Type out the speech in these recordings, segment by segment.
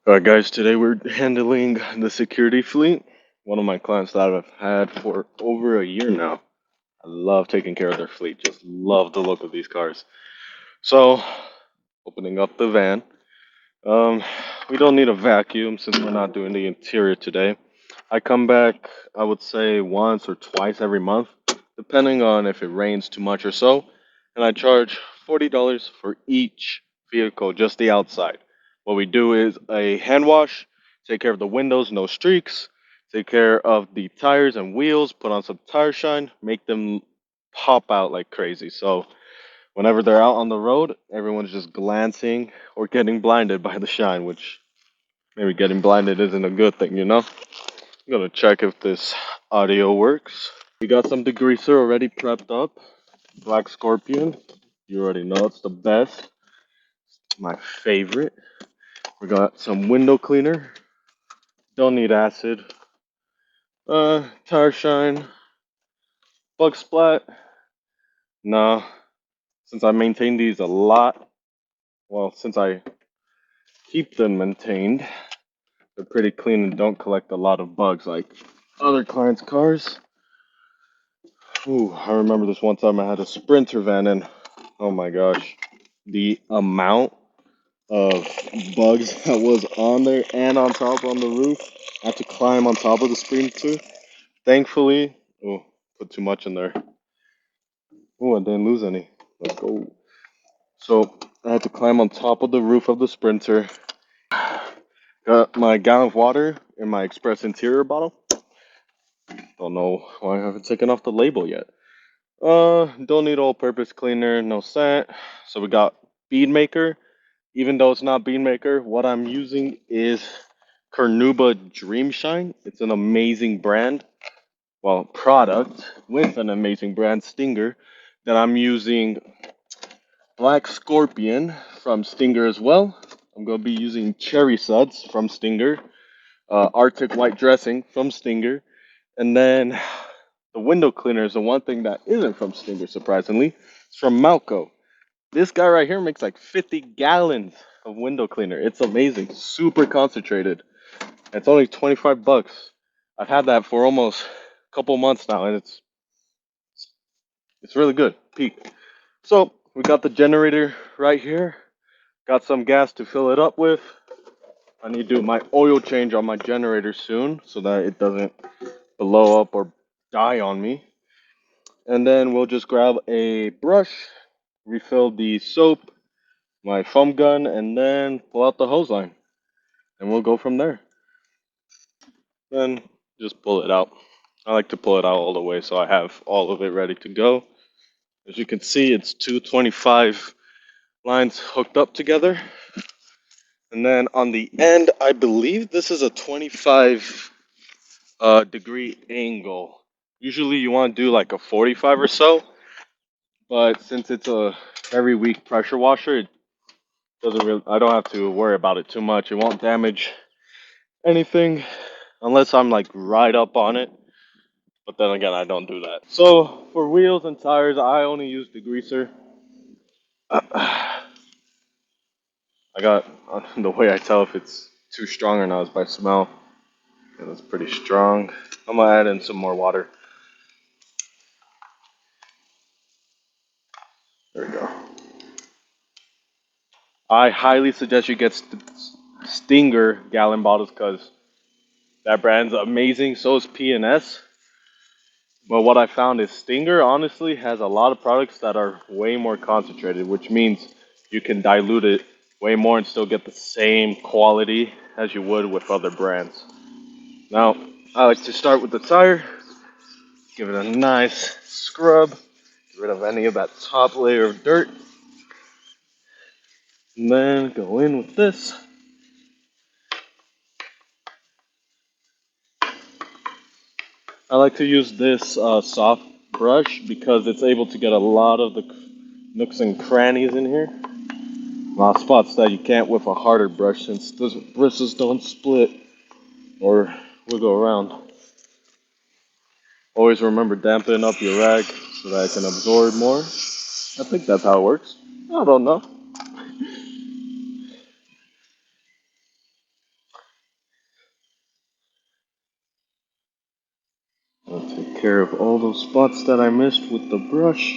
Alright guys, today we're handling the security fleet. One of my clients that I've had for over a year now. I love taking care of their fleet, just love the look of these cars. So, opening up the van. Um, we don't need a vacuum since we're not doing the interior today. I come back, I would say once or twice every month, depending on if it rains too much or so. And I charge $40 for each vehicle, just the outside. What we do is a hand wash, take care of the windows, no streaks, take care of the tires and wheels, put on some tire shine, make them pop out like crazy. So whenever they're out on the road, everyone's just glancing or getting blinded by the shine, which maybe getting blinded isn't a good thing, you know? I'm gonna check if this audio works. We got some degreaser already prepped up. Black Scorpion. You already know it's the best. My favorite. We got some window cleaner. Don't need acid. Tire shine. Bug splat. Nah. Since I maintain these a lot, well, since I keep them maintained, they're pretty clean and don't collect a lot of bugs like other clients' cars. Ooh, I remember this one time I had a Sprinter van and oh my gosh, the amount of bugs that was on there and on top on the roof. I had to climb on top of the Sprinter. Thankfully, oh, put too much in there. Oh, I didn't lose any. Let's go. So I had to climb on top of the roof of the Sprinter. Got my gallon of water in my Express Interior bottle. Don't know why I haven't taken off the label yet. Don't need all-purpose cleaner, no scent. So we got Bead Maker. Even though it's not Bead Maker, what I'm using is Carnauba Dream Shine. It's an amazing brand, well, product with an amazing brand, Stinger. Then I'm using Black Scorpion from Stinger as well. I'm gonna be using Cherry Suds from Stinger, Arctic White Dressing from Stinger, and then the window cleaner is the one thing that isn't from Stinger, surprisingly. It's from Malco. This guy right here makes like 50 gallons of window cleaner. It's amazing, super concentrated. It's only 25 bucks. I've had that for almost a couple months now, and it's really good. Peak. So we got the generator right here. Got some gas to fill it up with. I need to do my oil change on my generator soon so that it doesn't blow up or die on me. And then we'll just grab a brush, refill the soap, my foam gun, and then pull out the hose line. And we'll go from there. Then just pull it out. I like to pull it out all the way so I have all of it ready to go. As you can see, it's two 25 lines hooked up together. And then on the end, I believe this is a 25 degree angle. Usually you want to do like a 45 or so, but since it's a very weak pressure washer, it doesn't really, I don't have to worry about it too much. It won't damage anything unless I'm like right up on it. But then again, I don't do that. So for wheels and tires, I only use degreaser. I got the way I tell if it's too strong or not is by smell. And it's pretty strong. I'm gonna add in some more water. There we go. I highly suggest you get Stinger gallon bottles because that brand's amazing. So is P&S. But what I found is Stinger honestly has a lot of products that are way more concentrated, which means you can dilute it way more and still get the same quality as you would with other brands. Now, I like to start with the tire, give it a nice scrub, get rid of any of that top layer of dirt, and then go in with this. I like to use this soft brush because it's able to get a lot of the nooks and crannies in here. A lot of spots that you can't with a harder brush since those bristles don't split or wiggle around. Always remember dampen up your rag so that it can absorb more. I think that's how it works. I don't know. care of all those spots that I missed with the brush.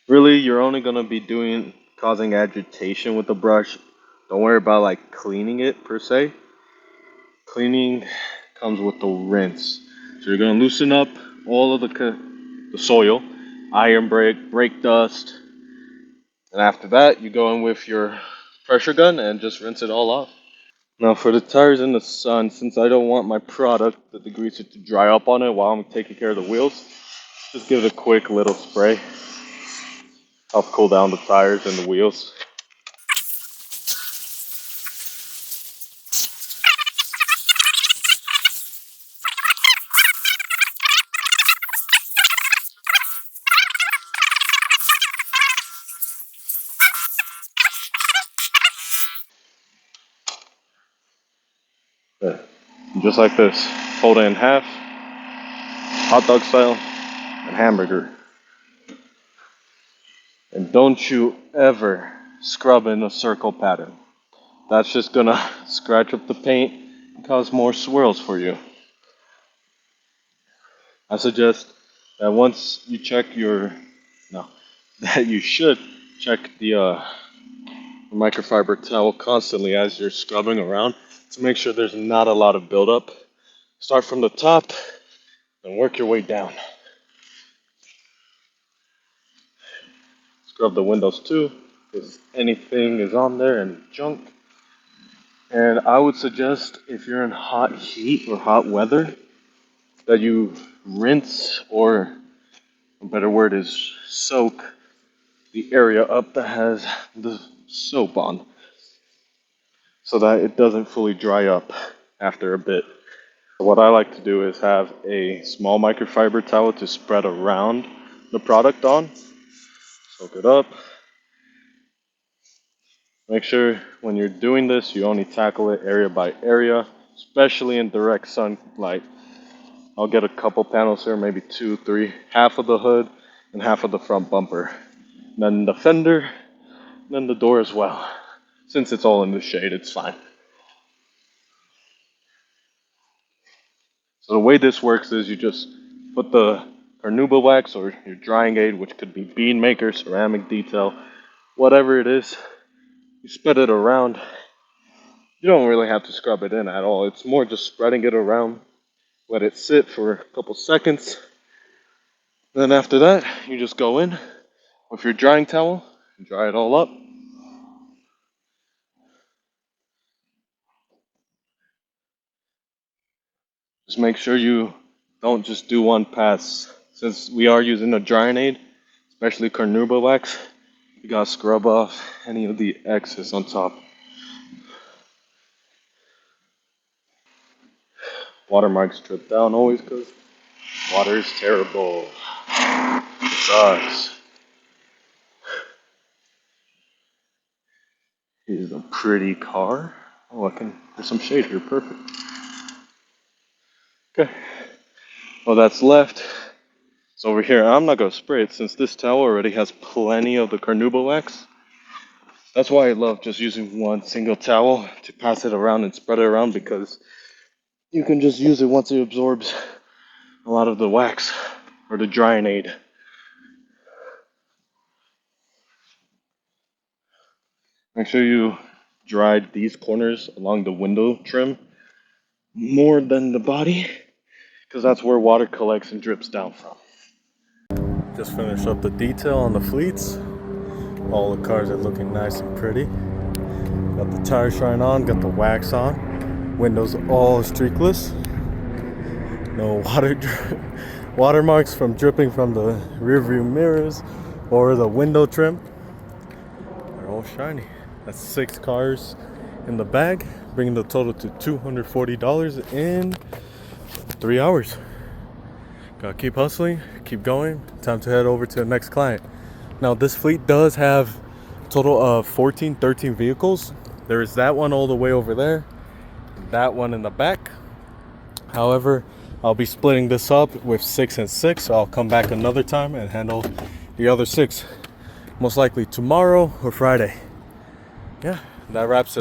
Really, you're only gonna be causing agitation with the brush. Don't worry about like cleaning it per se. Cleaning comes with the rinse. So you're gonna loosen up all of the soil, iron brake dust, and after that you go in with your pressure gun and just rinse it all off. Now for the tires in the sun, since I don't want my product, the degreaser, to dry up on it while I'm taking care of the wheels, just give it a quick little spray. Help cool down the tires and the wheels. There. Just like this. Fold it in half, hot dog style, and hamburger. And don't you ever scrub in a circle pattern. That's just gonna scratch up the paint and cause more swirls for you. I suggest that once you check that you should check the microfiber towel constantly as you're scrubbing around to make sure there's not a lot of buildup. Start from the top and work your way down. Scrub the windows too, if anything is on there and junk. And I would suggest, if you're in hot heat or hot weather, that you rinse, or a better word is soak, the area up that has the soap on, so that it doesn't fully dry up after a bit. What I like to do is have a small microfiber towel to spread around the product on. Soak it up. Make sure when you're doing this, you only tackle it area by area, especially in direct sunlight. I'll get a couple panels here, maybe 2, 3, half of the hood and half of the front bumper. Then the fender, then the door as well. Since it's all in the shade, it's fine. So the way this works is you just put the carnauba wax or your drying aid, which could be bead maker, ceramic detail, whatever it is, you spread it around. You don't really have to scrub it in at all. It's more just spreading it around. Let it sit for a couple seconds. Then after that, you just go in with your drying towel and dry it all up. Just make sure you don't just do one pass. Since we are using a drying aid, especially carnauba wax, you gotta scrub off any of the excess on top. Watermarks drip down always because water is terrible. It sucks. Here's a pretty car. Oh, there's some shade here, perfect. Okay. Well, that's left. So over here, I'm not gonna spray it since this towel already has plenty of the carnauba wax. That's why I love just using one single towel to pass it around and spread it around, because you can just use it once it absorbs a lot of the wax or the drying aid. Make sure you dry these corners along the window trim more than the body, because that's where water collects and drips down from. Just finished up the detail on the fleets. All the cars are looking nice and pretty. Got the tire shine on, got the wax on. Windows all streakless. No watermarks from dripping from the rear view mirrors or the window trim. They're all shiny. That's 6 cars in the bag, bringing the total to $240 in 3 hours. Gotta keep hustling, keep going. Time to head over to the next client. Now, this fleet does have a total of 13 vehicles. There is that one all the way over there, that one in the back. However, I'll be splitting this up with 6 and 6, so I'll come back another time and handle the other 6, most likely tomorrow or Friday. Yeah, that wraps it up.